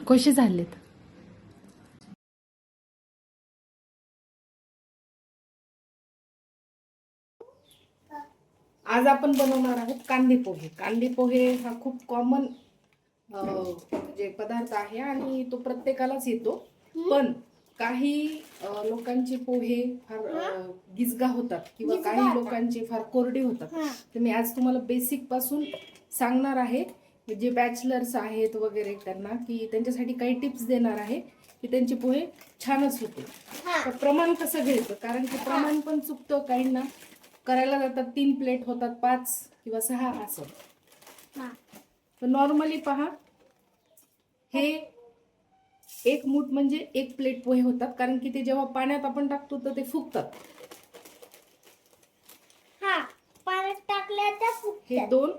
कसे झालेत? आज आपण बनवणार आहोत कांदे पोहे. कांदे पोहे हा खूप कॉमन जे पदार्थ आहे आणि तो प्रत्येकालाच येतो. पण काही लोकांचे पोहे फार गिजगा होतात किंवा काही लोकांचे फार कोरडे होतात. तर मी आज तुम्हाला बेसिक पासून सांगणार आहे, जे बॅचलर्स आहेत वगैरे त्यांना, की त्यांच्यासाठी काही टिप्स देणार आहे की त्यांचे पोहे छानच होते. तर प्रमाण कसं घ्यायचं, कारण की प्रमाण पण चुकतं. काहींना करायला जातात 3 प्लेट होतात 5 किंवा 6 असं. तर नॉर्मली पहा, हे 1 मूठ म्हणजे 1 प्लेट पोहे होतात, कारण की ते जेव्हा पाण्यात आपण टाकतो तर ते फुगतात. पाण्यात टाकल्या तर फुगतात. हे 2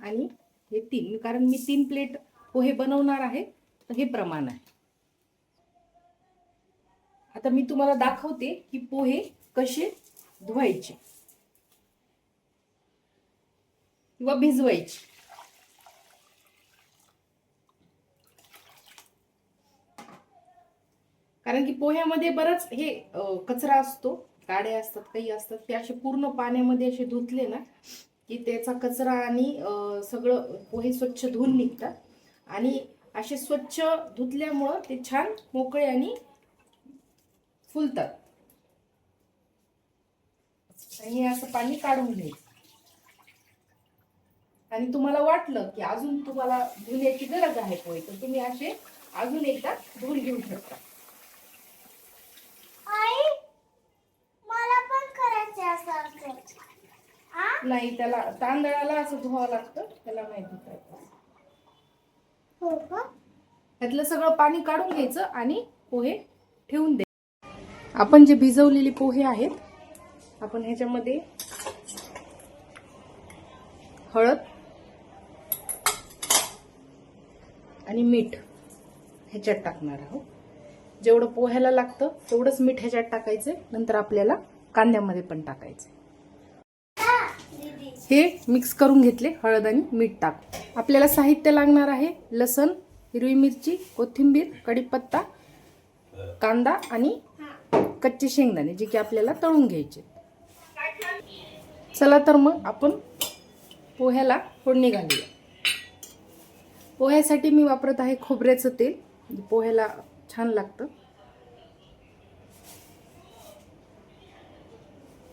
आणि हे 3, कारण मी 3 प्लेट पोहे बनवणार आहे, तर हे प्रमाण आहे. आता मी तुम्हाला दाखवते की पोहे कसे धुवायचे किंवा भिजवायचे. कारण की पोह्यामध्ये बराच हे कचरा असतो, काड्या असतात, काही असतात. ते असे पूर्ण पाण्यामध्ये असे धुतले ना की त्याचा कचरा आणि सगळं पोहे स्वच्छ धुवून निघतात. आणि असे स्वच्छ धुतल्यामुळं ते छान मोकळे आणि फुलतात. आणि हे असं पाणी काढून घ्यायचं. आणि तुम्हाला वाटलं की अजून तुम्हाला धुण्याची गरज आहे पोहे, तर तुम्ही असे अजून एकदा धुवून घेऊ शकता. आई, मला पण करायचे असं. नाही, त्याला तांदळाला असं धुवावं लागतं, त्याला नाही धुता येत. हो का? त्यातलं सगळं पाणी काढून घ्यायचं आणि पोहे ठेवून द्यायचे. आपण जे भिजवलेले पोहे आहेत, आपण ह्याच्यामध्ये हळद आणि मीठ ह्याच्यात टाकणार आहोत. जेवढं पोह्याला लागतं तेवढंच मीठ ह्याच्यात टाकायचं. नंतर आपल्याला कांद्यामध्ये पण टाकायचं. हे मिक्स करून घेतले, हळद आणि मीठ टाक. आपल्याला साहित्य लागणार आहे: लसण, हिरवी मिरची, कोथिंबीर, कढीपत्ता, कांदा आणि कच्चे शेंगदाणे, जे की आपल्याला तळून घ्यायचे. चला तर मग आपण पोह्याला फोडणी घालूया. पोह्यासाठी मी वापरत आहे खोबऱ्याचं तेल, पोह्याला छान लागतं.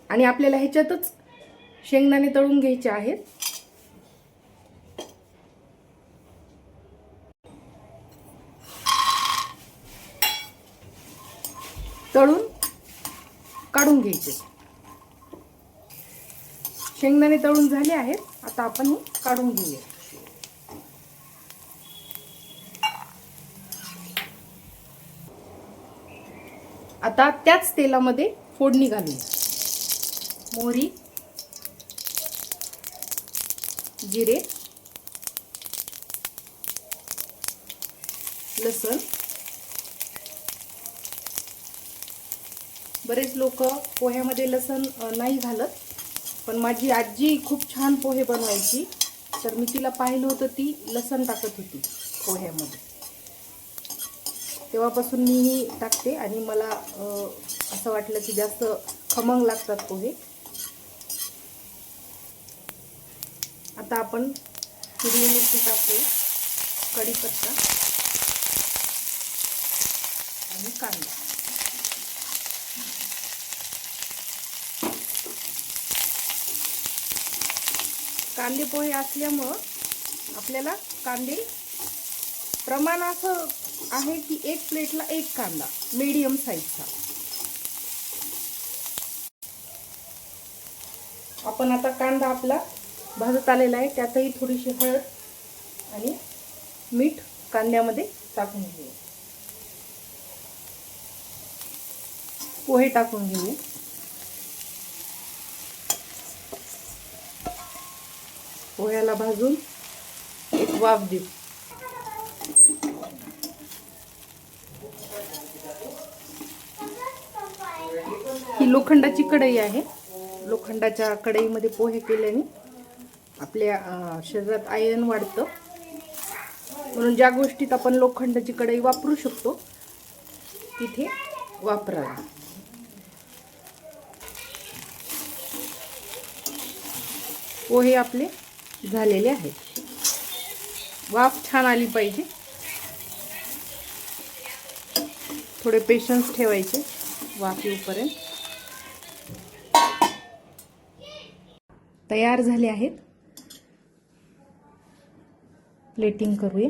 आणि आपल्याला ह्याच्यातच शेंगदाणे तळून घ्यायचे आहेत. तळून काढून घ्यायचे. शेंगदाणे तळून झाले आहेत, आता आपण हे काढून घेऊया. आता त्याच तेलामध्ये फोडणी घालूया. मोहरी, जिरे, लसण. बरेच लोक पोह्यामध्ये लसण नाही घालत, पण माझी आजी खूप छान पोहे बनवायची, तर मी तिला पाहिलं होतं, ती लसण टाकत होती पोह्यामध्ये. तेव्हापासून मीही टाकते आणि मला असं वाटलं की जास्त खमंग लागतात पोहे. आता आपण हिरवी मिरची टाकू, कढीपत्ता आणि कांदा. कांदे पोहे असल्यामुळं आपल्याला कांदे प्रमाण असं आहे की 1 प्लेटला 1 कांदा, मीडियम साईजचा. आपण आता कांदा आपला भाजत आलेला आहे, त्यातही थोडीशी हळद आणि मीठ कांद्यामध्ये टाकून घेऊ. पोहे टाकून घेऊ. पोह्याला भाजून एक वाफ देऊ. ही लोखंडाची कढई आहे. लोखंडाच्या कढईमध्ये पोहे केल्याने आपल्या शरीरात आयर्न वाढतं, म्हणून ज्या गोष्टीत आपण लोखंडाची कढई वापरू शकतो तिथे वापरावा. पोहे आपले झालेले आहेत. वाफ छान आली पाहिजे. थोडे पेशन्स ठेवायचे वाफ येऊपर्यंत. तयार झाले आहेत. प्लेटिंग करूया.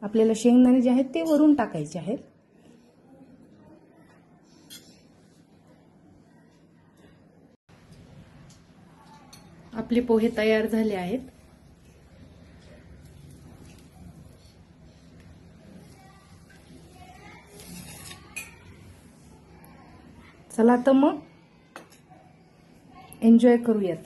आपल्याला शेंगदाणे जे आहेत ते वरून टाकायचे आहेत. आपले पोहे तयार झाले आहेत. चला तर मग एन्जॉय करूयात.